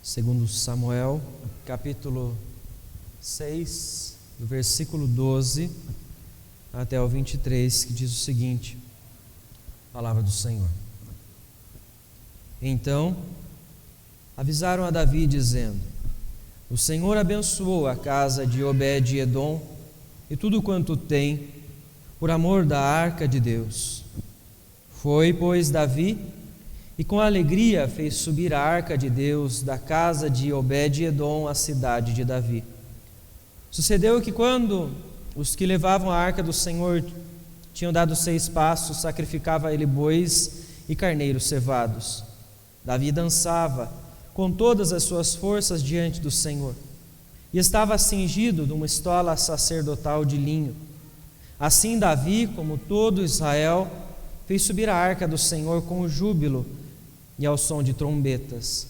Segundo Samuel, capítulo 6, do versículo 12 até o 23, que diz o seguinte: Palavra do Senhor. Então avisaram a Davi, dizendo: O Senhor abençoou a casa de Obed-edom e tudo quanto tem, por amor da arca de Deus. Foi, pois, Davi, e com alegria fez subir a arca de Deus da casa de Obed-edom à cidade de Davi. Sucedeu que, quando os que levavam a arca do Senhor tinham dado 6 passos, sacrificava a ele bois e carneiros cevados. Davi dançava com todas as suas forças diante do Senhor, e estava cingido de uma estola sacerdotal de linho. Assim Davi, como todo Israel, fez subir a arca do Senhor com júbilo e ao som de trombetas.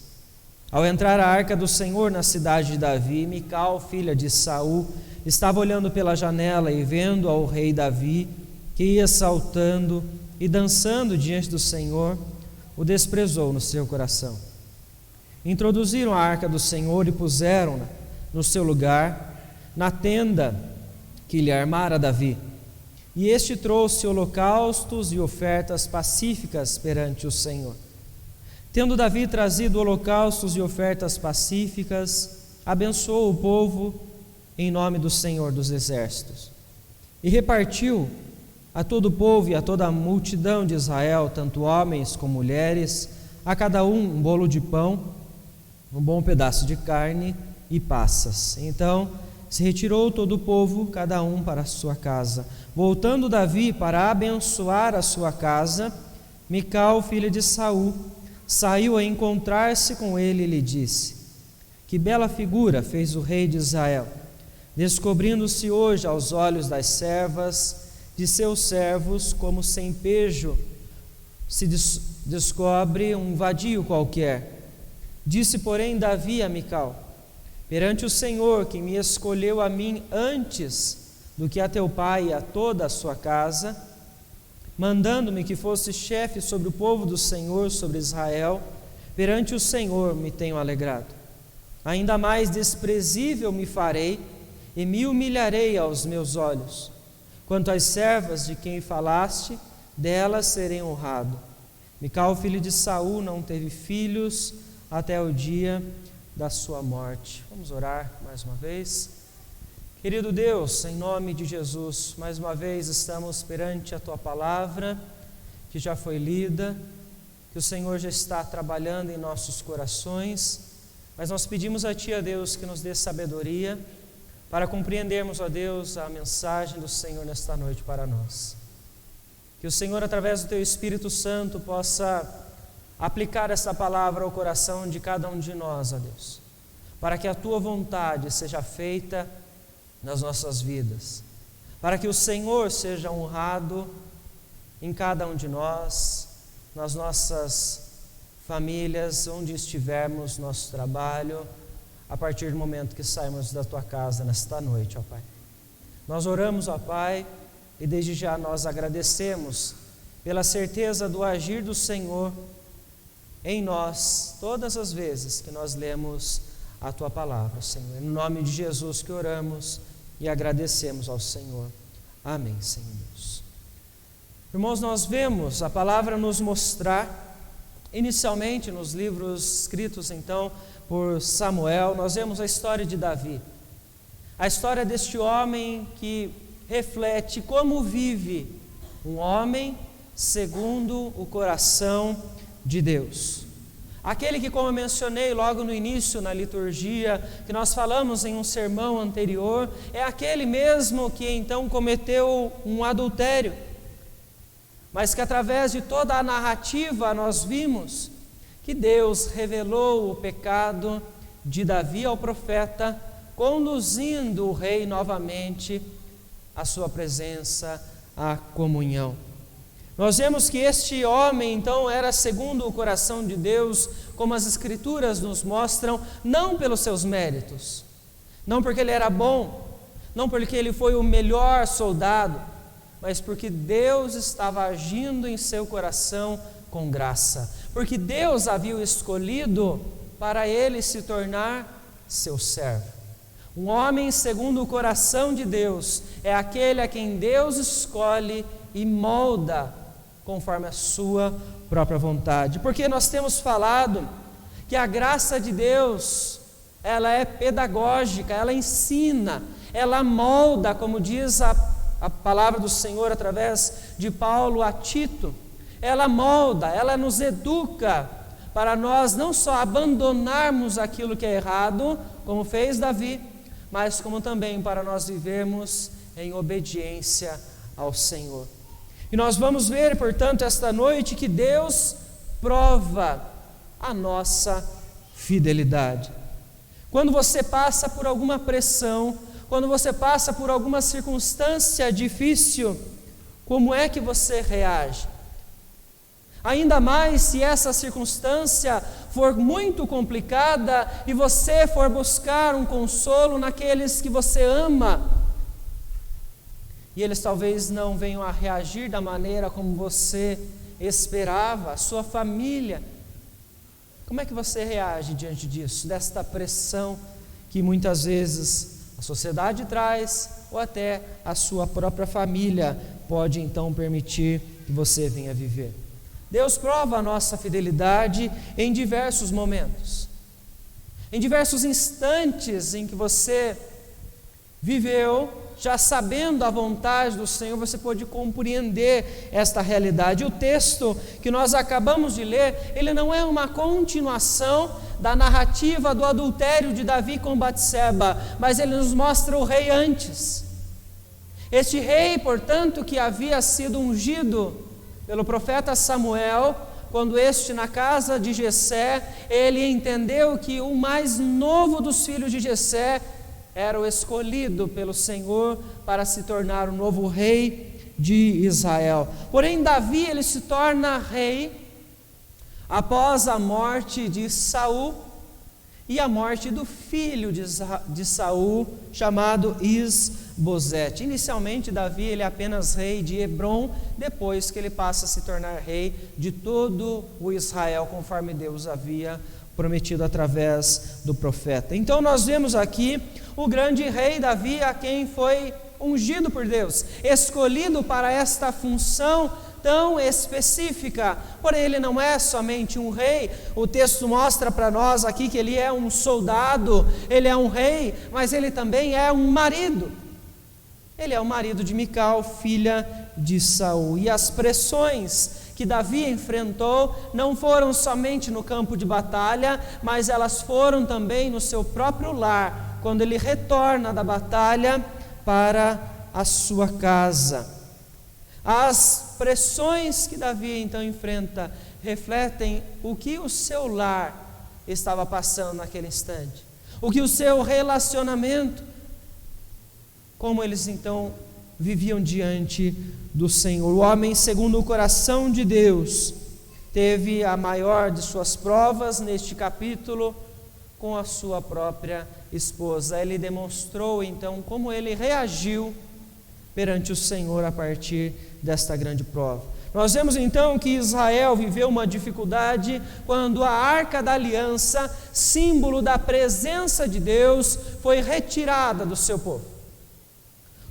Ao entrar a arca do Senhor na cidade de Davi, Mical, filha de Saul, estava olhando pela janela e vendo ao rei Davi, que ia saltando e dançando diante do Senhor, o desprezou no seu coração. Introduziram a arca do Senhor e puseram-na no seu lugar, na tenda que lhe armara Davi. E este trouxe holocaustos e ofertas pacíficas perante o Senhor. Tendo Davi trazido holocaustos e ofertas pacíficas, abençoou o povo em nome do Senhor dos Exércitos. E repartiu a todo o povo e a toda a multidão de Israel, tanto homens como mulheres, a cada um bolo de pão, um bom pedaço de carne e passas. Então se retirou todo o povo, cada um para a sua casa. Voltando Davi para abençoar a sua casa, Mical, filha de Saul, saiu a encontrar-se com ele e lhe disse: Que bela figura fez o rei de Israel, descobrindo-se hoje aos olhos das servas de seus servos, como sem pejo se descobre um vadio qualquer. Disse, porém, Davi a Mical: Perante o Senhor, que me escolheu a mim antes do que a teu pai e a toda a sua casa, mandando-me que fosse chefe sobre o povo do Senhor, sobre Israel, perante o Senhor me tenho alegrado. Ainda mais desprezível me farei e me humilharei aos meus olhos. Quanto às servas de quem falaste, delas serei honrado. Mical, filho de Saul, não teve filhos até o dia da sua morte. Vamos orar mais uma vez. Querido Deus, em nome de Jesus, mais uma vez estamos perante a Tua Palavra, que já foi lida, que o Senhor já está trabalhando em nossos corações, mas nós pedimos a Ti, ó Deus, que nos dê sabedoria para compreendermos, ó Deus, a mensagem do Senhor nesta noite para nós. Que o Senhor, através do Teu Espírito Santo, possa aplicar essa palavra ao coração de cada um de nós, ó Deus, para que a Tua vontade seja feita nas nossas vidas, para que o Senhor seja honrado em cada um de nós, nas nossas famílias, onde estivermos, nosso trabalho, a partir do momento que sairmos da Tua casa nesta noite, ó Pai. Nós oramos, ó Pai, e desde já nós agradecemos pela certeza do agir do Senhor em nós, todas as vezes que nós lemos a Tua palavra, Senhor. Em nome de Jesus que oramos e agradecemos ao Senhor. Amém, Senhor Deus. Irmãos, nós vemos a palavra nos mostrar, inicialmente nos livros escritos então por Samuel, nós vemos a história de Davi. A história deste homem que reflete como vive um homem segundo o coração de Deus. Aquele que, como eu mencionei logo no início na liturgia, que nós falamos em um sermão anterior, é aquele mesmo que então cometeu um adultério, mas que através de toda a narrativa nós vimos que Deus revelou o pecado de Davi ao profeta, conduzindo o rei novamente à sua presença, à comunhão. Nós vemos que este homem, então, era segundo o coração de Deus, como as Escrituras nos mostram, não pelos seus méritos, não porque ele era bom, não porque ele foi o melhor soldado, mas porque Deus estava agindo em seu coração com graça, porque Deus havia o escolhido para ele se tornar seu servo. Um homem segundo o coração de Deus é aquele a quem Deus escolhe e molda conforme a sua própria vontade. Porque nós temos falado que a graça de Deus, ela é pedagógica, ela ensina, ela molda, como diz a palavra do Senhor através de Paulo a Tito. Ela molda, ela nos educa para nós não só abandonarmos aquilo que é errado, como fez Davi, mas como também para nós vivermos em obediência ao Senhor. E nós vamos ver, portanto, esta noite que Deus prova a nossa fidelidade. Quando você passa por alguma pressão, quando você passa por alguma circunstância difícil, como é que você reage? Ainda mais se essa circunstância for muito complicada e você for buscar um consolo naqueles que você ama, e eles talvez não venham a reagir da maneira como você esperava, a sua família. Como é que você reage diante disso, desta pressão que muitas vezes a sociedade traz, ou até a sua própria família pode então permitir que você venha viver? Deus prova a nossa fidelidade em diversos momentos, em diversos instantes em que você viveu, já sabendo a vontade do Senhor, você pode compreender esta realidade. O texto que nós acabamos de ler, ele não é uma continuação da narrativa do adultério de Davi com Batseba, mas ele nos mostra o rei antes. Este rei, portanto, que havia sido ungido pelo profeta Samuel, quando este na casa de Jessé, ele entendeu que o mais novo dos filhos de Jessé era o escolhido pelo Senhor para se tornar o novo rei de Israel. Porém, Davi, ele se torna rei após a morte de Saul e a morte do filho de Saul, chamado Isbosete. Inicialmente, Davi ele é apenas rei de Hebrom, depois que ele passa a se tornar rei de todo o Israel, conforme Deus havia prometido através do profeta. Então nós vemos aqui o grande rei Davi, a quem foi ungido por Deus, escolhido para esta função tão específica. Porém, ele não é somente um rei. O texto mostra para nós aqui que ele é um soldado, ele é um rei, mas ele também é um marido. Ele é o marido de Mical, filha de Saul. E as pressões que Davi enfrentou não foram somente no campo de batalha, mas elas foram também no seu próprio lar, quando ele retorna da batalha para a sua casa. As pressões que Davi então enfrenta refletem o que o seu lar estava passando naquele instante, o que o seu relacionamento, como eles então viviam diante do Senhor. O homem segundo o coração de Deus teve a maior de suas provas neste capítulo com a sua própria esposa. Ele demonstrou então como ele reagiu perante o Senhor a partir desta grande prova. Nós vemos então que Israel viveu uma dificuldade quando a Arca da Aliança, símbolo da presença de Deus, foi retirada do seu povo.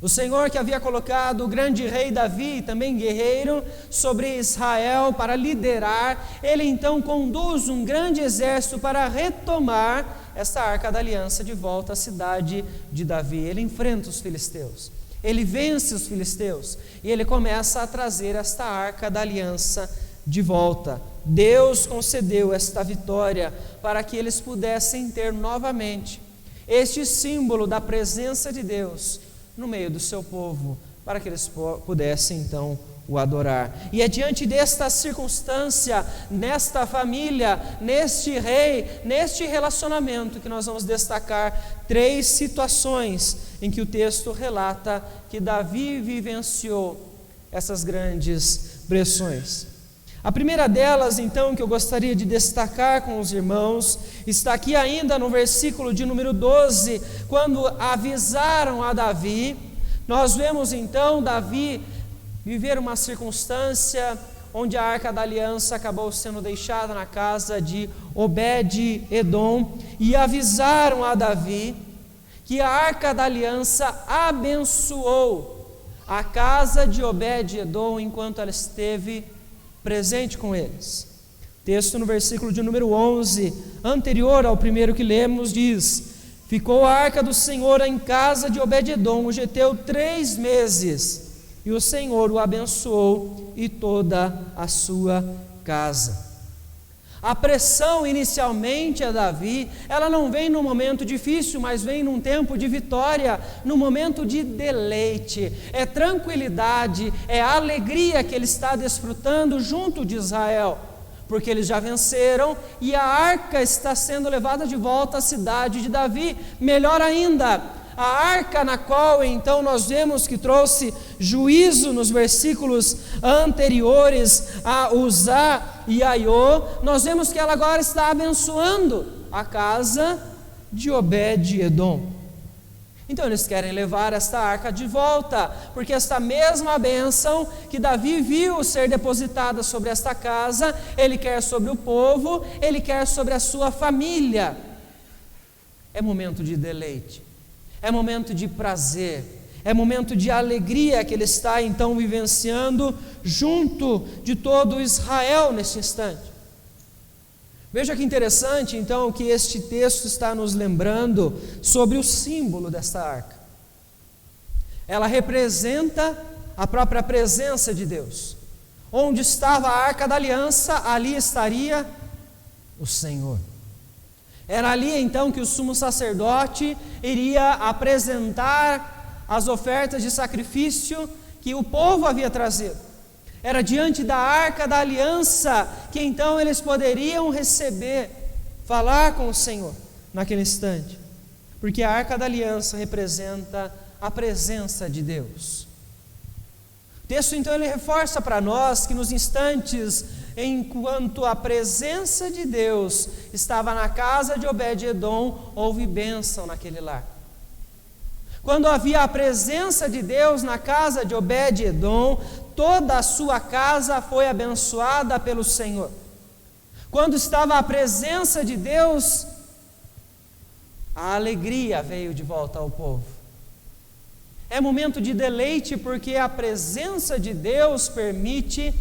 O Senhor, que havia colocado o grande rei Davi, também guerreiro, sobre Israel para liderar, ele então conduz um grande exército para retomar esta Arca da Aliança de volta à cidade de Davi. Ele enfrenta os filisteus, ele vence os filisteus e ele começa a trazer esta Arca da Aliança de volta. Deus concedeu esta vitória para que eles pudessem ter novamente este símbolo da presença de Deus no meio do seu povo, para que eles pudessem então o adorar. E é diante desta circunstância, nesta família, neste rei, neste relacionamento, que nós vamos destacar 3 situações em que o texto relata que Davi vivenciou essas grandes pressões. A primeira delas, então, que eu gostaria de destacar com os irmãos, está aqui ainda no versículo de número 12, quando avisaram a Davi. Nós vemos então Davi viver uma circunstância onde a Arca da Aliança acabou sendo deixada na casa de Obed-Edom, e avisaram a Davi que a Arca da Aliança abençoou a casa de Obed-Edom enquanto ela esteve presente com eles. Texto no versículo de número 11, anterior ao primeiro que lemos, diz: ficou a arca do Senhor em casa de Obed-Edom, o geteu 3 meses, e o Senhor o abençoou e toda a sua casa. A pressão inicialmente a Davi, ela não vem num momento difícil, mas vem num tempo de vitória, num momento de deleite, é tranquilidade, é alegria que ele está desfrutando junto de Israel, porque eles já venceram e a arca está sendo levada de volta à cidade de Davi. Melhor ainda, a arca na qual então nós vemos que trouxe juízo nos versículos anteriores a Uzá e Aiô, nós vemos que ela agora está abençoando a casa de Obed-Edom. Então eles querem levar esta arca de volta, porque esta mesma bênção que Davi viu ser depositada sobre esta casa, ele quer sobre o povo, ele quer sobre a sua família. É momento de deleite, é momento de prazer, é momento de alegria que ele está então vivenciando junto de todo Israel neste instante. Veja que interessante então que este texto está nos lembrando sobre o símbolo desta arca. Ela representa a própria presença de Deus. Onde estava a arca da aliança, ali estaria o Senhor. Era ali então que o sumo sacerdote iria apresentar as ofertas de sacrifício que o povo havia trazido. Era diante da arca da aliança que então eles poderiam receber, falar com o Senhor naquele instante, porque a arca da aliança representa a presença de Deus. O texto então ele reforça para nós que nos instantes enquanto a presença de Deus estava na casa de Obed-Edom, houve bênção naquele lar. Quando havia a presença de Deus na casa de Obed-Edom, toda a sua casa foi abençoada pelo Senhor. Quando estava a presença de Deus, a alegria veio de volta ao povo. É momento de deleite, porque a presença de Deus permite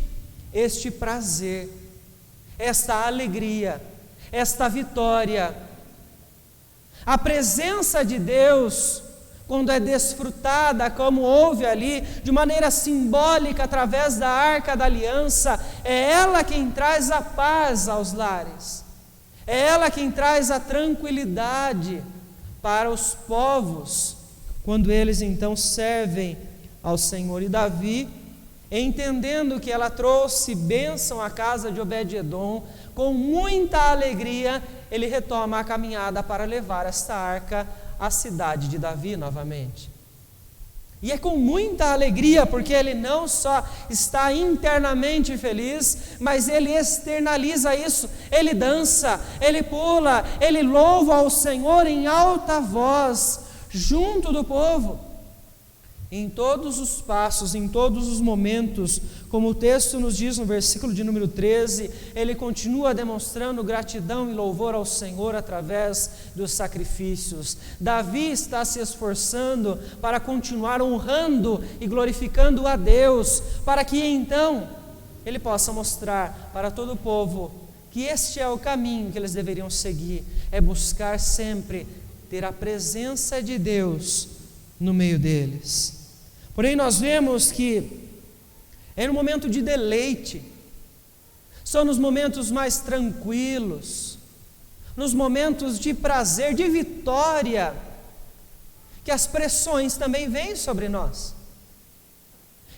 este prazer, esta alegria, esta vitória. A presença de Deus, quando é desfrutada, como houve ali, de maneira simbólica, através da arca da aliança, é ela quem traz a paz aos lares, é ela quem traz a tranquilidade para os povos, quando eles então servem ao Senhor. E Davi, entendendo que ela trouxe bênção à casa de Obed-Edom, com muita alegria, ele retoma a caminhada para levar esta arca à cidade de Davi novamente. E é com muita alegria, porque ele não só está internamente feliz, mas ele externaliza isso, ele dança, ele pula, ele louva ao Senhor em alta voz, junto do povo. Em todos os passos, em todos os momentos, como o texto nos diz no versículo de número 13, ele continua demonstrando gratidão e louvor ao Senhor através dos sacrifícios. Davi está se esforçando para continuar honrando e glorificando a Deus, para que então ele possa mostrar para todo o povo que este é o caminho que eles deveriam seguir, é buscar sempre ter a presença de Deus no meio deles. Porém, nós vemos que é no momento de deleite, são nos momentos mais tranquilos, nos momentos de prazer, de vitória, que as pressões também vêm sobre nós,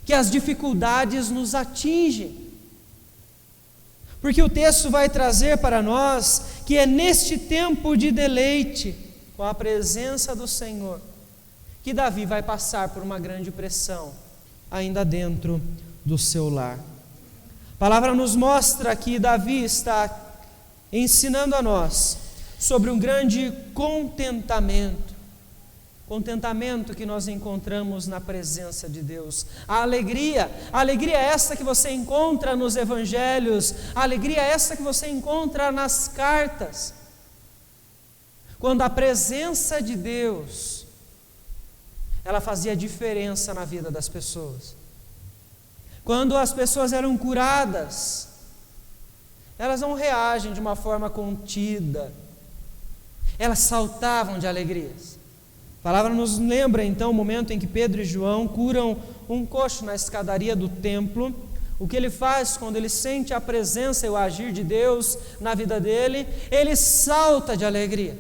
que as dificuldades nos atingem. Porque o texto vai trazer para nós que é neste tempo de deleite, com a presença do Senhor, que Davi vai passar por uma grande pressão, ainda dentro do seu lar. A palavra nos mostra que Davi está ensinando a nós sobre um grande contentamento contentamento que nós encontramos na presença de Deus, a alegria é essa que você encontra nos evangelhos, a alegria é essa que você encontra nas cartas, quando a presença de Deus, ela fazia diferença na vida das pessoas, quando as pessoas eram curadas, elas não reagem de uma forma contida, elas saltavam de alegrias. A palavra nos lembra então o momento em que Pedro e João curam um coxo na escadaria do templo. O que ele faz quando ele sente a presença e o agir de Deus na vida dele? Ele salta de alegria,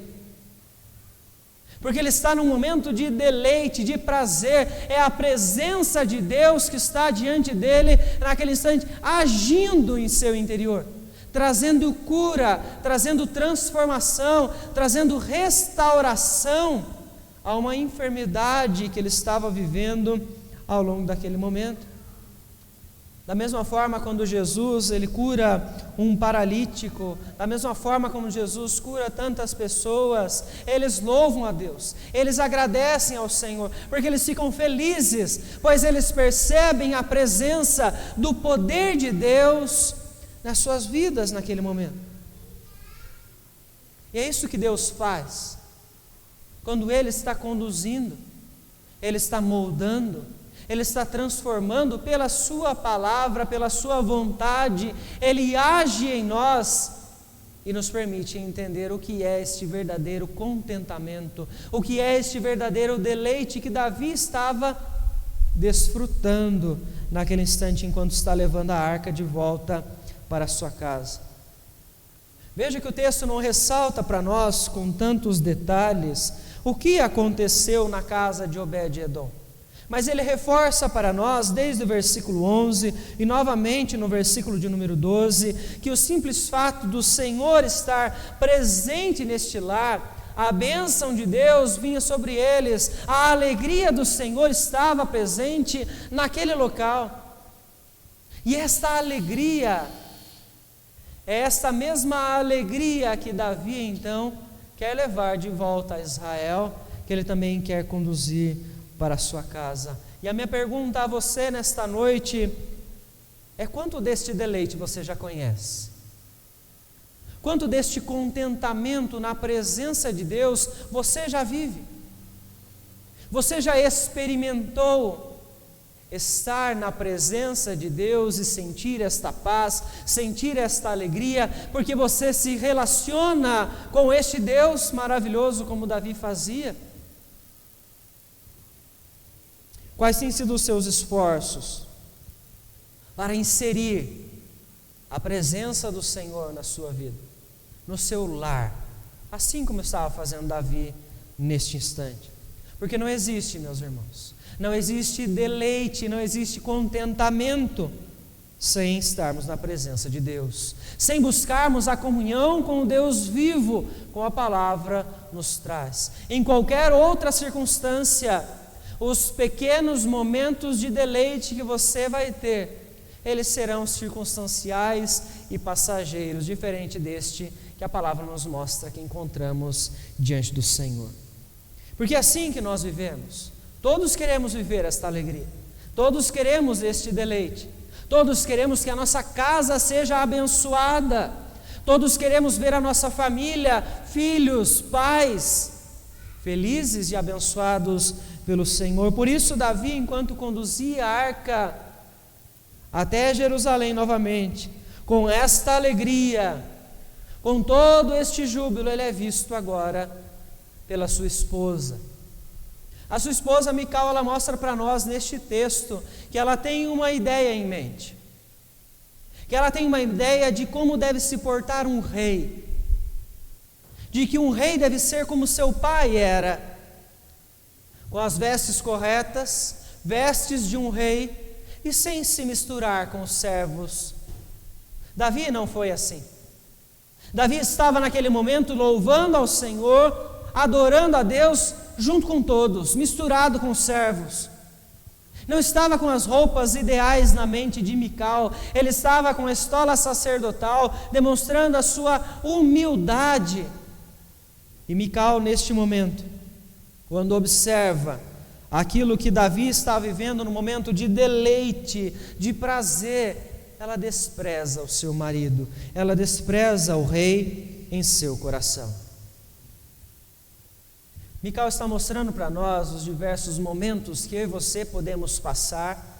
porque ele está num momento de deleite, de prazer. É a presença de Deus que está diante dele naquele instante, agindo em seu interior, trazendo cura, trazendo transformação, trazendo restauração a uma enfermidade que ele estava vivendo ao longo daquele momento. Da mesma forma, quando Jesus ele cura um paralítico, da mesma forma como Jesus cura tantas pessoas, eles louvam a Deus, eles agradecem ao Senhor, porque eles ficam felizes, pois eles percebem a presença do poder de Deus nas suas vidas naquele momento. E é isso que Deus faz, quando Ele está conduzindo, Ele está moldando, Ele está transformando pela Sua palavra, pela Sua vontade, Ele age em nós e nos permite entender o que é este verdadeiro contentamento, o que é este verdadeiro deleite que Davi estava desfrutando naquele instante enquanto está levando a arca de volta para a sua casa. Veja que o texto não ressalta para nós com tantos detalhes o que aconteceu na casa de Obed-Edom, mas ele reforça para nós desde o versículo 11 e novamente no versículo de número 12, que o simples fato do Senhor estar presente neste lar, a bênção de Deus vinha sobre eles, a alegria do Senhor estava presente naquele local, e esta alegria é essa mesma alegria que Davi então quer levar de volta a Israel, que ele também quer conduzir para a sua casa. E a minha pergunta a você nesta noite é: quanto deste deleite você já conhece? Quanto deste contentamento na presença de Deus você já vive? Você já experimentou estar na presença de Deus e sentir esta paz, sentir esta alegria, porque você se relaciona com este Deus maravilhoso como Davi fazia? Quais têm sido os seus esforços para inserir a presença do Senhor na sua vida, no seu lar, assim como estava fazendo Davi neste instante? Porque não existe, meus irmãos, não existe deleite, não existe contentamento sem estarmos na presença de Deus, sem buscarmos a comunhão com o Deus vivo, como a palavra nos traz. Em qualquer outra circunstância, os pequenos momentos de deleite que você vai ter, eles serão circunstanciais e passageiros, diferente deste que a palavra nos mostra que encontramos diante do Senhor. Porque é assim que nós vivemos. Todos queremos viver esta alegria, todos queremos este deleite, todos queremos que a nossa casa seja abençoada, todos queremos ver a nossa família, filhos, pais, felizes e abençoados pelo Senhor. Por isso Davi, enquanto conduzia a arca até Jerusalém novamente, com esta alegria, com todo este júbilo, ele é visto agora pela sua esposa. A sua esposa Mical, ela mostra para nós neste texto que ela tem uma ideia em mente, que ela tem uma ideia de como deve se portar um rei, de que um rei deve ser como seu pai era, com as vestes corretas, vestes de um rei, e sem se misturar com os servos. Davi não foi assim. Davi estava naquele momento louvando ao Senhor, adorando a Deus junto com todos, misturado com os servos. Não estava com as roupas ideais na mente de Mical, ele estava com a estola sacerdotal, demonstrando a sua humildade. E Mical, neste momento, quando observa aquilo que Davi está vivendo no momento de deleite, de prazer, ela despreza o seu marido, ela despreza o rei em seu coração. Mical está mostrando para nós os diversos momentos que eu e você podemos passar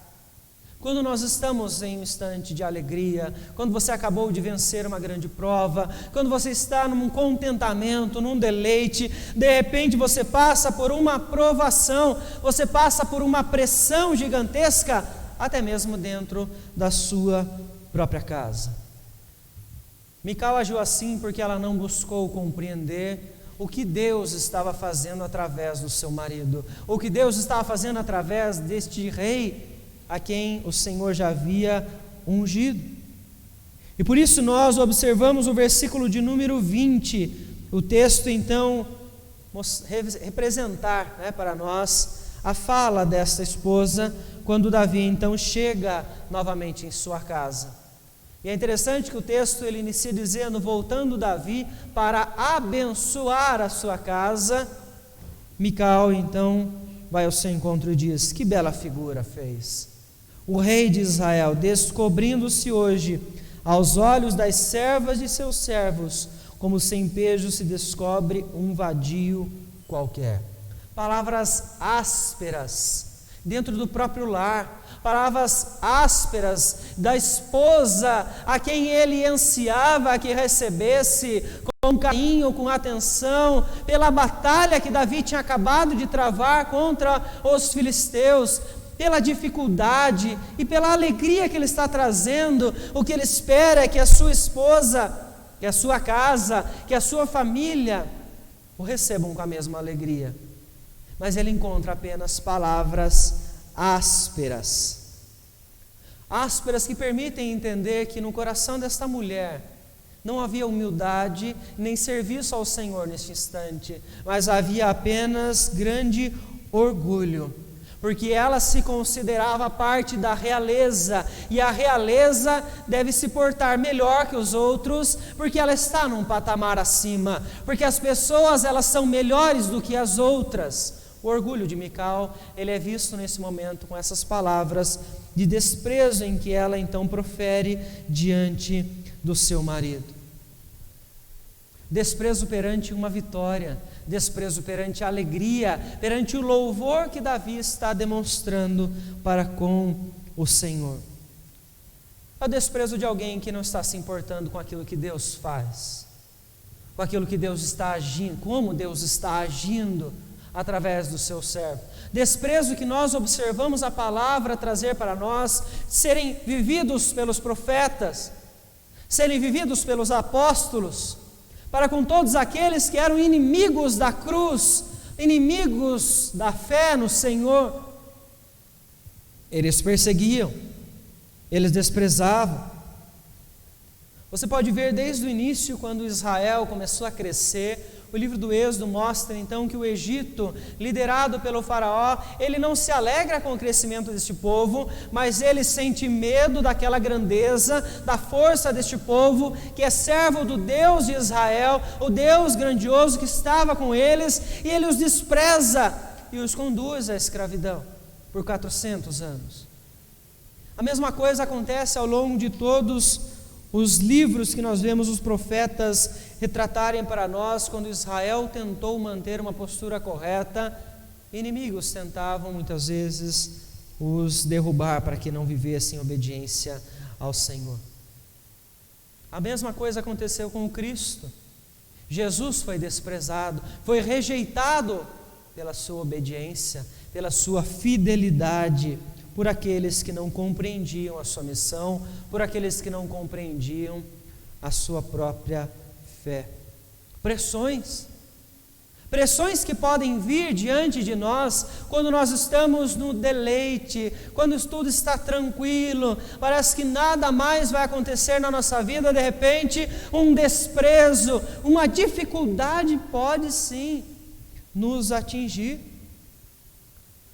quando nós estamos em um instante de alegria, quando você acabou de vencer uma grande prova, quando você está num contentamento, num deleite, de repente você passa por uma provação, você passa por uma pressão gigantesca, até mesmo dentro da sua própria casa. Mical agiu assim porque ela não buscou compreender o que Deus estava fazendo através do seu marido, o que Deus estava fazendo através deste rei a quem o Senhor já havia ungido. E por isso nós observamos o versículo de número 20, o texto então representar para nós a fala desta esposa, quando Davi então chega novamente em sua casa. E é interessante que o texto ele inicia dizendo, voltando Davi para abençoar a sua casa, Mical então vai ao seu encontro e diz, que bela figura fez o rei de Israel, descobrindo-se hoje aos olhos das servas de seus servos, como sem pejo se descobre um vadio qualquer. Palavras ásperas dentro do próprio lar, palavras ásperas da esposa a quem ele ansiava que recebesse com carinho, com atenção, pela batalha que Davi tinha acabado de travar contra os filisteus, pela dificuldade e pela alegria que ele está trazendo. O que ele espera é que a sua esposa, que a sua casa, que a sua família o recebam com a mesma alegria. Mas ele encontra apenas palavras ásperas. Ásperas que permitem entender que no coração desta mulher não havia humildade nem serviço ao Senhor neste instante, mas havia apenas grande orgulho, porque ela se considerava parte da realeza, e a realeza deve se portar melhor que os outros, porque ela está num patamar acima, porque as pessoas elas são melhores do que as outras. O orgulho de Mical, ele é visto nesse momento com essas palavras de desprezo em que ela então profere diante do seu marido. Desprezo perante uma vitória, desprezo perante a alegria, perante o louvor que Davi está demonstrando para com o Senhor. É o desprezo de alguém que não está se importando com aquilo que Deus faz, com aquilo que Deus está agindo, como Deus está agindo através do seu servo. Desprezo que nós observamos a palavra trazer para nós, serem vividos pelos profetas, serem vividos pelos apóstolos, para com todos aqueles que eram inimigos da cruz, inimigos da fé no Senhor. Eles perseguiam, eles desprezavam. Você pode ver desde o início, quando Israel começou a crescer, o livro do Êxodo mostra então que o Egito, liderado pelo faraó, ele não se alegra com o crescimento deste povo, mas ele sente medo daquela grandeza, da força deste povo, que é servo do Deus de Israel, o Deus grandioso que estava com eles, e ele os despreza e os conduz à escravidão por 400 anos. A mesma coisa acontece ao longo de todos os livros que nós vemos os profetas retratarem para nós. Quando Israel tentou manter uma postura correta, inimigos tentavam muitas vezes os derrubar para que não vivessem em obediência ao Senhor. A mesma coisa aconteceu com o Cristo. Jesus foi desprezado, foi rejeitado pela sua obediência, pela sua fidelidade, por aqueles que não compreendiam a sua missão, por aqueles que não compreendiam a sua própria fé. Pressões que podem vir diante de nós quando nós estamos no deleite, quando tudo está tranquilo, parece que nada mais vai acontecer na nossa vida, de repente um desprezo, uma dificuldade pode sim nos atingir.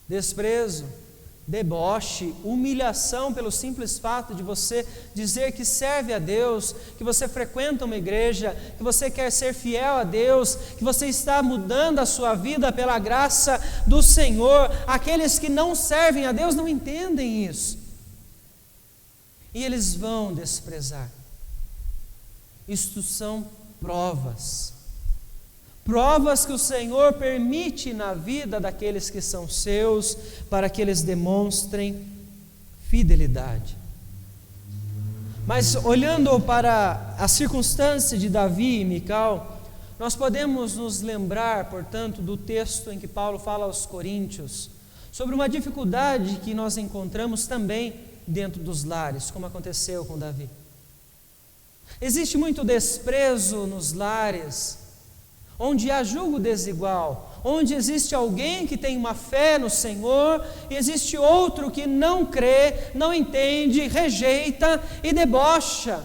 Desprezo deboche, humilhação pelo simples fato de você dizer que serve a Deus, que você frequenta uma igreja, que você quer ser fiel a Deus, que você está mudando a sua vida pela graça do Senhor. Aqueles que não servem a Deus não entendem isso. E eles vão desprezar. Isto são provas. Provas que o Senhor permite na vida daqueles que são seus, para que eles demonstrem fidelidade. Mas olhando para a circunstância de Davi e Mical, nós podemos nos lembrar, portanto, do texto em que Paulo fala aos Coríntios, sobre uma dificuldade que nós encontramos também dentro dos lares, como aconteceu com Davi. Existe muito desprezo nos lares, onde há julgo desigual, onde existe alguém que tem uma fé no Senhor e existe outro que não crê, não entende, rejeita e debocha.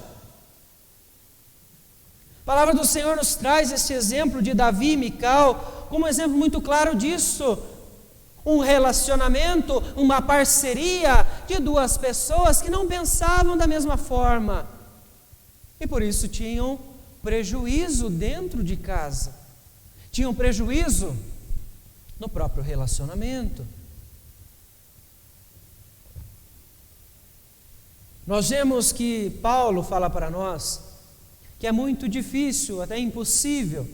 A palavra do Senhor nos traz esse exemplo de Davi e Mical como um exemplo muito claro disso. Um relacionamento, uma parceria de duas pessoas que não pensavam da mesma forma e por isso tinham prejuízo dentro de casa. Tinham prejuízo no próprio relacionamento. Nós vemos que Paulo fala para nós que é muito difícil, até impossível,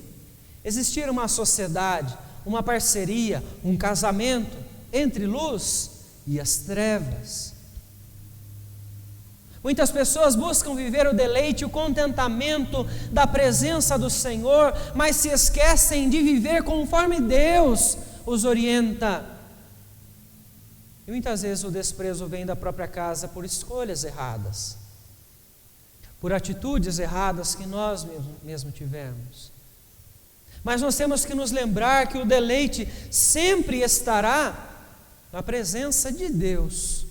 existir uma sociedade, uma parceria, um casamento entre luz e as trevas. Muitas pessoas buscam viver o deleite, o contentamento da presença do Senhor, mas se esquecem de viver conforme Deus os orienta. E muitas vezes o desprezo vem da própria casa por escolhas erradas, por atitudes erradas que nós mesmos tivemos. Mas nós temos que nos lembrar que o deleite sempre estará na presença de Deus.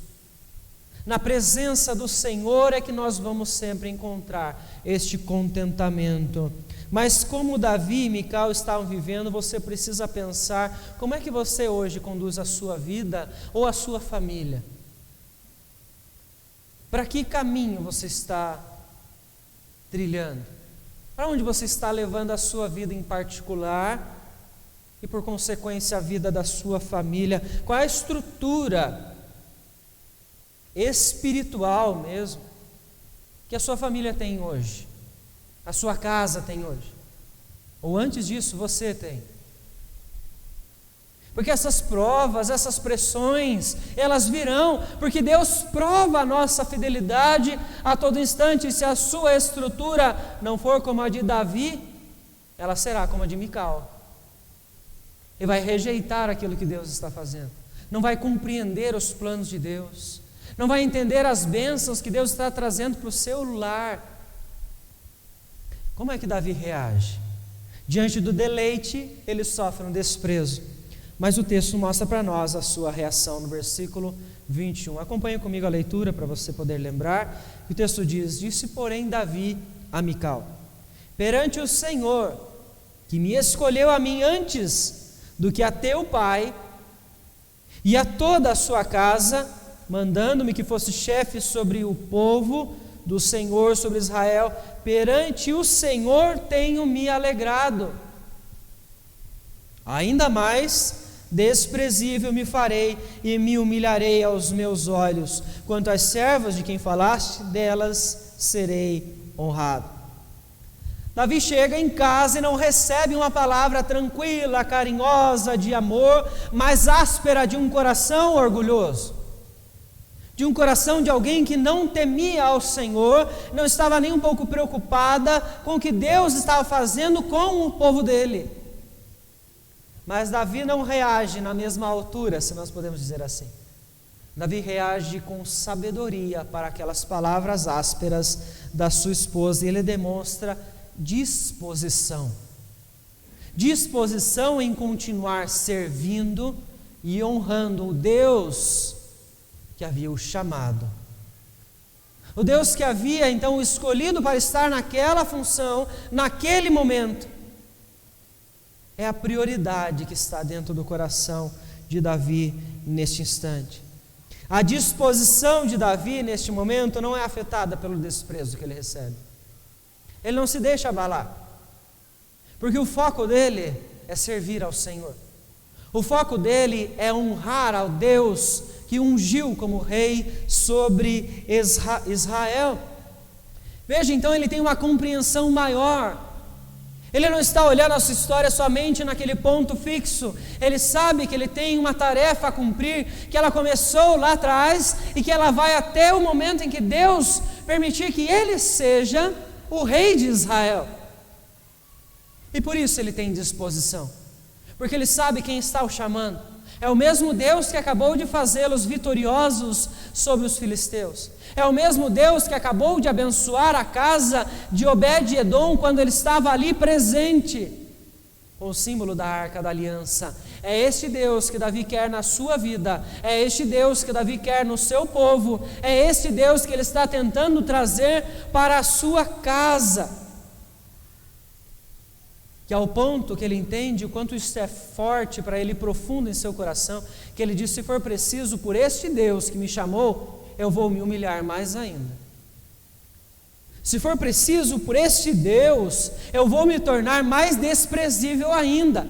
Na presença do Senhor é que nós vamos sempre encontrar este contentamento. Mas como Davi e Mical estavam vivendo, você precisa pensar como é que você hoje conduz a sua vida ou a sua família. Para que caminho você está trilhando? Para onde você está levando a sua vida em particular e por consequência a vida da sua família? Qual é a estrutura espiritual mesmo que a sua família tem hoje, a sua casa tem hoje, ou antes disso você tem? Porque essas provas, essas pressões, elas virão, porque Deus prova a nossa fidelidade a todo instante. Se a sua estrutura não for como a de Davi, ela será como a de Mical, e vai rejeitar aquilo que Deus está fazendo, não vai compreender os planos de Deus, não vai entender as bênçãos que Deus está trazendo para o seu lar. Como é que Davi reage? Diante do deleite, ele sofre um desprezo. Mas o texto mostra para nós a sua reação no versículo 21. Acompanhe comigo a leitura para você poder lembrar. O texto diz: disse, porém, Davi a Mical: perante o Senhor, que me escolheu a mim antes do que a teu pai e a toda a sua casa, mandando-me que fosse chefe sobre o povo do Senhor, sobre Israel, perante o Senhor tenho me alegrado. Ainda mais desprezível me farei e me humilharei aos meus olhos. Quanto às servas de quem falaste, delas serei honrado. Davi chega em casa e não recebe uma palavra tranquila, carinhosa, de amor, mas áspera, de um coração orgulhoso, de um coração de alguém que não temia ao Senhor, não estava nem um pouco preocupada com o que Deus estava fazendo com o povo dele. Mas Davi não reage na mesma altura, se nós podemos dizer assim. Davi reage com sabedoria para aquelas palavras ásperas da sua esposa, e ele demonstra disposição em continuar servindo e honrando o Deus que havia o chamado, o Deus que havia então o escolhido para estar naquela função, naquele momento. É a prioridade que está dentro do coração de Davi neste instante. A disposição de Davi neste momento não é afetada pelo desprezo que ele recebe. Ele não se deixa abalar, porque o foco dele é servir ao Senhor. O foco dele é honrar ao Deus que ungiu como rei sobre Israel. Veja, então ele tem uma compreensão maior. Ele não está olhando a sua história somente naquele ponto fixo. Ele sabe que ele tem uma tarefa a cumprir, que ela começou lá atrás e que ela vai até o momento em que Deus permitir que ele seja o rei de Israel. E por isso ele tem disposição, porque ele sabe quem está o chamando. É o mesmo Deus que acabou de fazê-los vitoriosos sobre os filisteus. É o mesmo Deus que acabou de abençoar a casa de Obed-Edom quando ele estava ali presente, com o símbolo da Arca da Aliança. É este Deus que Davi quer na sua vida, é este Deus que Davi quer no seu povo, é este Deus que ele está tentando trazer para a sua casa. Que ao ponto que ele entende o quanto isso é forte para ele, profundo em seu coração, que ele diz: se for preciso, por este Deus que me chamou, eu vou me humilhar mais ainda. Se for preciso, por este Deus, eu vou me tornar mais desprezível ainda.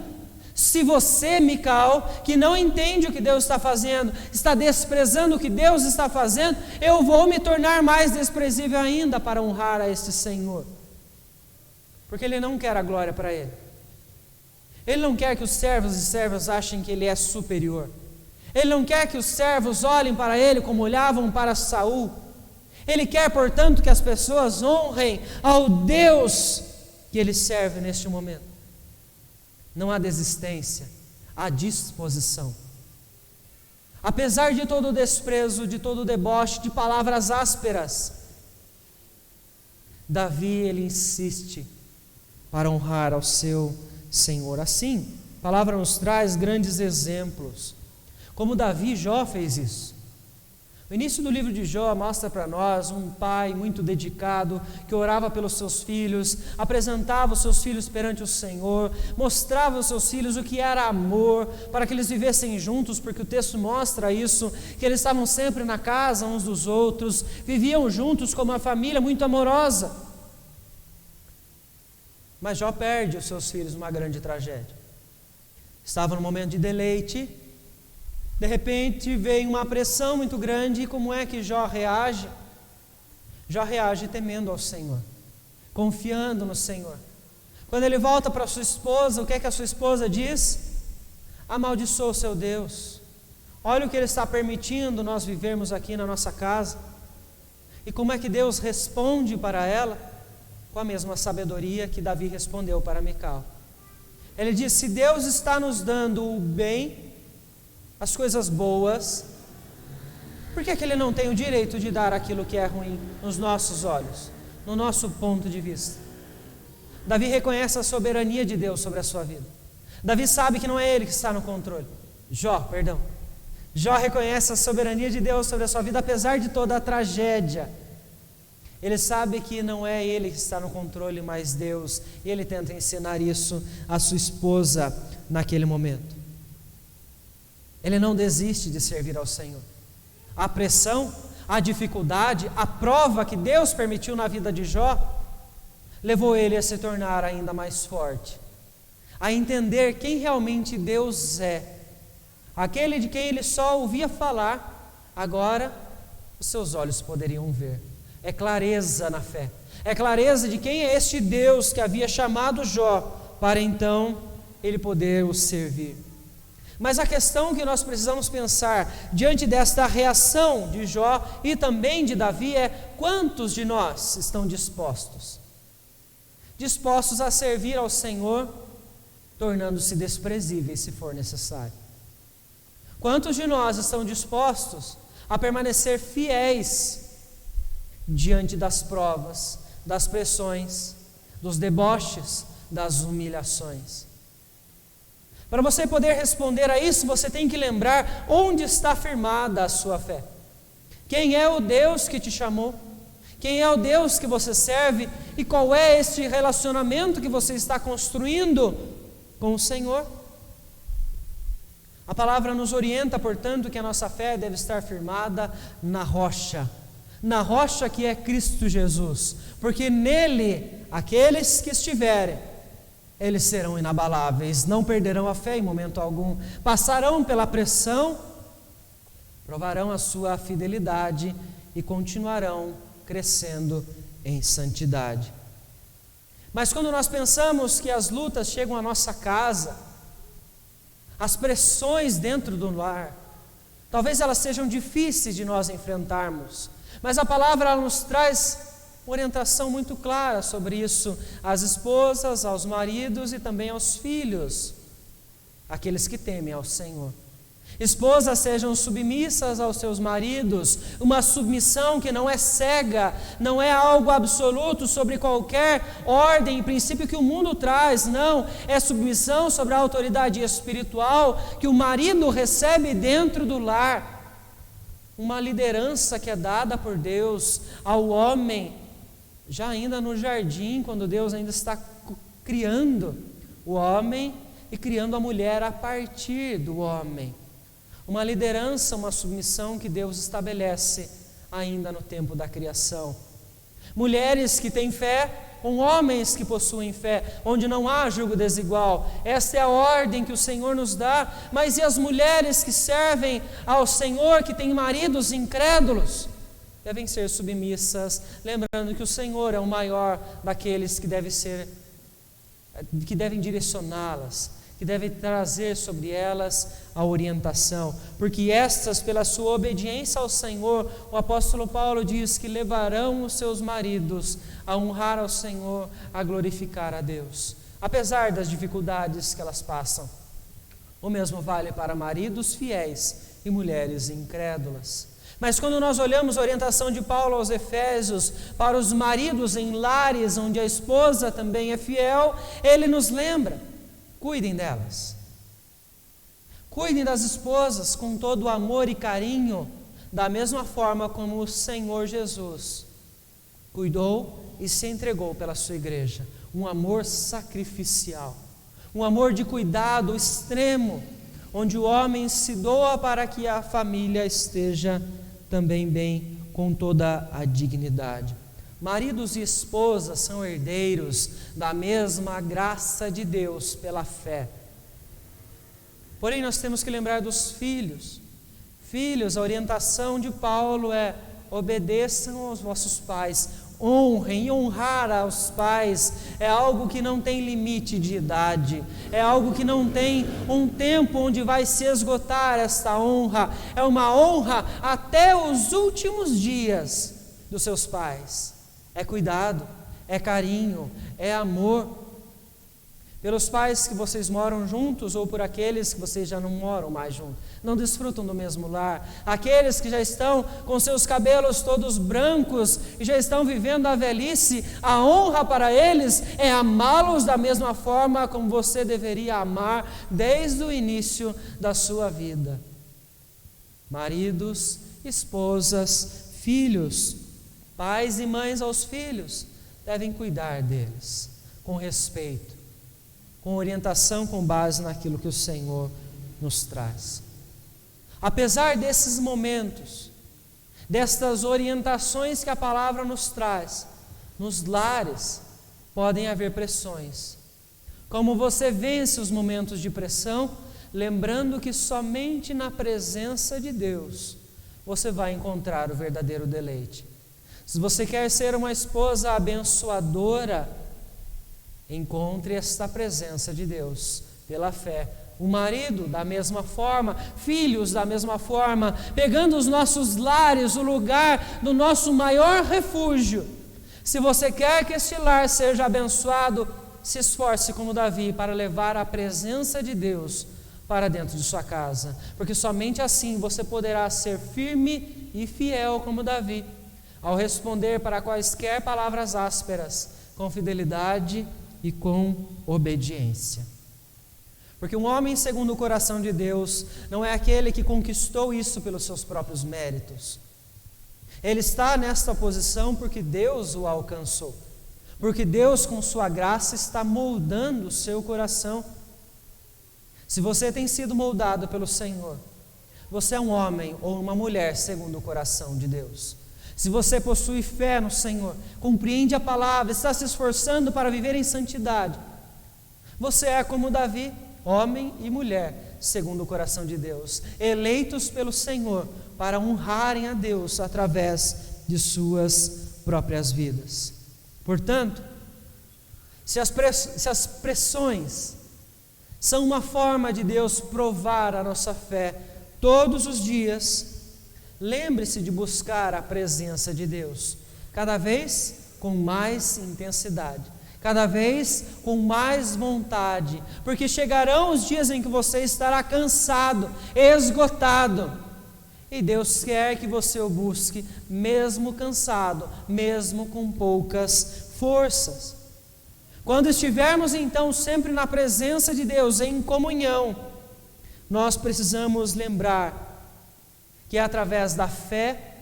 Se você, Mical, que não entende o que Deus está fazendo, está desprezando o que Deus está fazendo, eu vou me tornar mais desprezível ainda para honrar a este Senhor. Porque ele não quer a glória para ele. Ele não quer que os servos e servas achem que ele é superior. Ele não quer que os servos olhem para ele como olhavam para Saul. Ele quer, portanto, que as pessoas honrem ao Deus que ele serve neste momento. Não há desistência, há disposição. Apesar de todo o desprezo, de todo o deboche, de palavras ásperas, Davi, ele insiste para honrar ao seu Senhor. Assim, a palavra nos traz grandes exemplos, como Davi e Jó fez isso. O início do livro de Jó mostra para nós um pai muito dedicado, que orava pelos seus filhos, apresentava os seus filhos perante o Senhor, mostrava aos seus filhos o que era amor, para que eles vivessem juntos, porque o texto mostra isso, que eles estavam sempre na casa uns dos outros, viviam juntos como uma família muito amorosa. Mas Jó perde os seus filhos numa grande tragédia. Estava num momento de deleite, de repente veio uma pressão muito grande, e como é que Jó reage? Jó reage temendo ao Senhor, confiando no Senhor. Quando ele volta para sua esposa, o que é que a sua esposa diz? Amaldiçoa o seu Deus. Olha o que ele está permitindo nós vivermos aqui na nossa casa. E como é que Deus responde para ela? Com a mesma sabedoria que Davi respondeu para Mical. Ele diz: se Deus está nos dando o bem, as coisas boas, por que Ele não tem o direito de dar aquilo que é ruim nos nossos olhos, no nosso ponto de vista? Davi reconhece a soberania de Deus sobre a sua vida. Davi sabe que não é ele que está no controle. Jó reconhece a soberania de Deus sobre a sua vida, apesar de toda a tragédia. Ele sabe que não é ele que está no controle, mas Deus, e ele tenta ensinar isso à sua esposa naquele momento. Ele não desiste de servir ao Senhor. A pressão, a dificuldade, a prova que Deus permitiu na vida de Jó, levou ele a se tornar ainda mais forte, a entender quem realmente Deus é. Aquele de quem ele só ouvia falar, agora os seus olhos poderiam ver. É clareza na fé, é clareza de quem é este Deus que havia chamado Jó, para então ele poder o servir. Mas a questão que nós precisamos pensar diante desta reação de Jó e também de Davi é: quantos de nós estão dispostos a servir ao Senhor, tornando-se desprezíveis se for necessário? Quantos de nós estão dispostos a permanecer fiéis diante das provas, das pressões, dos deboches, das humilhações? Para você poder responder a isso, você tem que lembrar onde está firmada a sua fé. Quem é o Deus que te chamou? Quem é o Deus que você serve? E qual é este relacionamento que você está construindo com o Senhor? A palavra nos orienta, portanto, que a nossa fé deve estar firmada na rocha que é Cristo Jesus, porque nele, aqueles que estiverem, eles serão inabaláveis, não perderão a fé em momento algum, passarão pela pressão, provarão a sua fidelidade e continuarão crescendo em santidade. Mas quando nós pensamos que as lutas chegam à nossa casa, as pressões dentro do lar, talvez elas sejam difíceis de nós enfrentarmos, mas a palavra ela nos traz orientação muito clara sobre isso às esposas, aos maridos e também aos filhos, aqueles que temem ao Senhor. Esposas, sejam submissas aos seus maridos, uma submissão que não é cega, não é algo absoluto sobre qualquer ordem e princípio que o mundo traz, não, é submissão sobre a autoridade espiritual que o marido recebe dentro do lar, uma liderança que é dada por Deus ao homem, já ainda no jardim, quando Deus ainda está criando o homem e criando a mulher a partir do homem. Uma liderança, uma submissão que Deus estabelece ainda no tempo da criação. Mulheres que têm fé com homens que possuem fé, onde não há julgo desigual. Esta é a ordem que o Senhor nos dá. Mas e as mulheres que servem ao Senhor, que têm maridos incrédulos? Devem ser submissas, lembrando que o Senhor é o maior daqueles que devem direcioná-las, que devem trazer sobre elas a orientação, porque estas, pela sua obediência ao Senhor, o apóstolo Paulo diz que levarão os seus maridos a honrar ao Senhor, a glorificar a Deus, apesar das dificuldades que elas passam. O mesmo vale para maridos fiéis e mulheres incrédulas. Mas quando nós olhamos a orientação de Paulo aos Efésios, para os maridos em lares onde a esposa também é fiel, ele nos lembra: cuidem delas. Cuidem das esposas com todo o amor e carinho, da mesma forma como o Senhor Jesus cuidou e se entregou pela sua igreja. Um amor sacrificial, um amor de cuidado extremo, onde o homem se doa para que a família esteja também bem, com toda a dignidade. Maridos e esposas são herdeiros da mesma graça de Deus pela fé. Porém, nós temos que lembrar dos filhos. Filhos, a orientação de Paulo é: obedeçam aos vossos pais, honrem. E honrar aos pais é algo que não tem limite de idade, é algo que não tem um tempo onde vai se esgotar esta honra, é uma honra até os últimos dias dos seus pais. É cuidado, é carinho, é amor. Pelos pais que vocês moram juntos ou por aqueles que vocês já não moram mais juntos, não desfrutam do mesmo lar. Aqueles que já estão com seus cabelos todos brancos e já estão vivendo a velhice, a honra para eles é amá-los da mesma forma como você deveria amar desde o início da sua vida. Maridos, esposas, filhos, pais e mães aos filhos devem cuidar deles com respeito, com orientação com base naquilo que o Senhor nos traz. Apesar desses momentos, destas orientações que a palavra nos traz, nos lares podem haver pressões. Como você vence os momentos de pressão? Lembrando que somente na presença de Deus você vai encontrar o verdadeiro deleite. Se você quer ser uma esposa abençoadora, encontre esta presença de Deus pela fé. O marido da mesma forma, filhos da mesma forma, pegando os nossos lares, o lugar do nosso maior refúgio. Se você quer que este lar seja abençoado, se esforce como Davi para levar a presença de Deus para dentro de sua casa, porque somente assim você poderá ser firme e fiel como Davi, ao responder para quaisquer palavras ásperas, com fidelidade e com obediência. Porque um homem segundo o coração de Deus não é aquele que conquistou isso pelos seus próprios méritos. Ele está nesta posição porque Deus o alcançou, porque Deus com sua graça está moldando o seu coração. Se você tem sido moldado pelo Senhor, você é um homem ou uma mulher segundo o coração de Deus. Se você possui fé no Senhor, compreende a palavra, está se esforçando para viver em santidade, você é como Davi, homem e mulher segundo o coração de Deus, eleitos pelo Senhor para honrarem a Deus através de suas próprias vidas. Portanto, se as pressões são uma forma de Deus provar a nossa fé todos os dias, lembre-se de buscar a presença de Deus, cada vez com mais intensidade, cada vez com mais vontade, porque chegarão os dias em que você estará cansado, esgotado, e Deus quer que você o busque mesmo cansado, mesmo com poucas forças. Quando estivermos então sempre na presença de Deus, em comunhão, nós precisamos lembrar que é através da fé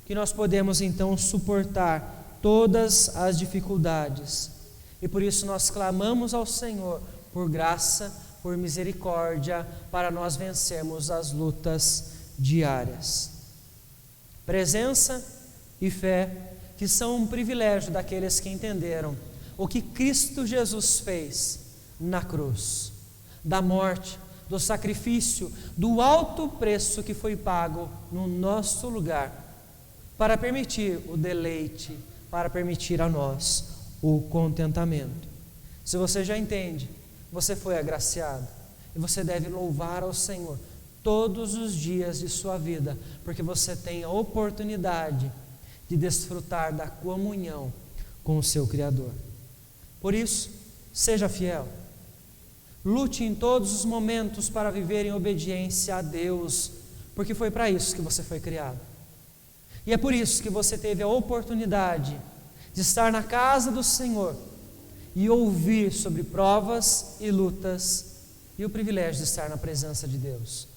que nós podemos então suportar todas as dificuldades. E por isso nós clamamos ao Senhor por graça, por misericórdia, para nós vencermos as lutas diárias. Presença e fé, que são um privilégio daqueles que entenderam o que Cristo Jesus fez na cruz, da morte, do sacrifício, do alto preço que foi pago no nosso lugar, para permitir o deleite, para permitir a nós o contentamento. Se você já entende, você foi agraciado, e você deve louvar ao Senhor todos os dias de sua vida, porque você tem a oportunidade de desfrutar da comunhão com o seu Criador. Por isso, seja fiel. Lute em todos os momentos para viver em obediência a Deus, porque foi para isso que você foi criado. E é por isso que você teve a oportunidade de estar na casa do Senhor e ouvir sobre provas e lutas e o privilégio de estar na presença de Deus.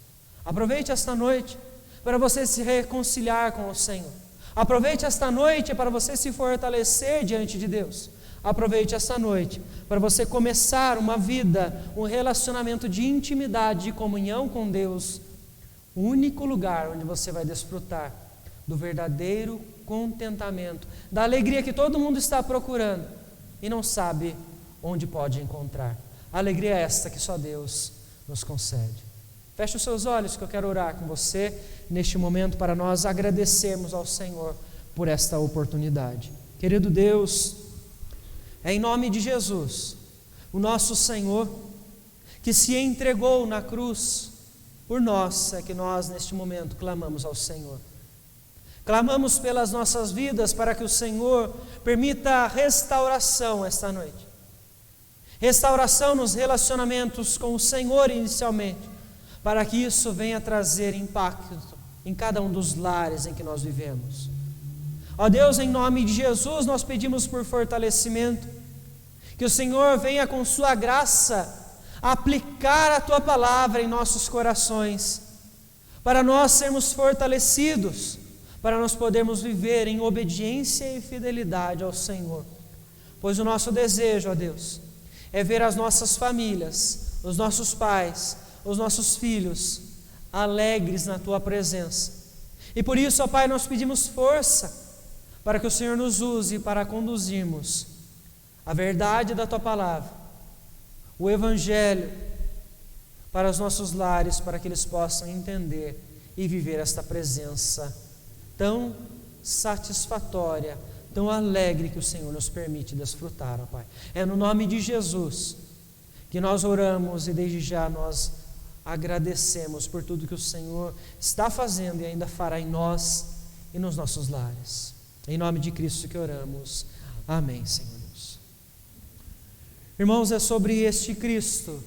Aproveite esta noite para você se reconciliar com o Senhor. Aproveite esta noite para você se fortalecer diante de Deus. Aproveite essa noite para você começar uma vida, um relacionamento de intimidade, de comunhão com Deus, o único lugar onde você vai desfrutar do verdadeiro contentamento, da alegria que todo mundo está procurando e não sabe onde pode encontrar. A alegria é esta que só Deus nos concede. Feche os seus olhos que eu quero orar com você neste momento para nós agradecermos ao Senhor por esta oportunidade. Querido Deus, é em nome de Jesus, o nosso Senhor, que se entregou na cruz por nós, é que nós neste momento clamamos ao Senhor. Clamamos pelas nossas vidas para que o Senhor permita a restauração esta noite. Restauração nos relacionamentos com o Senhor inicialmente, para que isso venha trazer impacto em cada um dos lares em que nós vivemos. Ó Deus, em nome de Jesus, nós pedimos por fortalecimento, que o Senhor venha com sua graça aplicar a tua palavra em nossos corações, para nós sermos fortalecidos, para nós podermos viver em obediência e fidelidade ao Senhor. Pois o nosso desejo, ó Deus, é ver as nossas famílias, os nossos pais, os nossos filhos alegres na tua presença. E por isso, ó Pai, nós pedimos força para que o Senhor nos use para conduzirmos a verdade da tua palavra, o Evangelho para os nossos lares, para que eles possam entender e viver esta presença tão satisfatória, tão alegre que o Senhor nos permite desfrutar, ó Pai. É no nome de Jesus que nós oramos e desde já nós agradecemos por tudo que o Senhor está fazendo e ainda fará em nós e nos nossos lares. Em nome de Cristo que oramos. Amém, Senhor Deus. Irmãos, é sobre este Cristo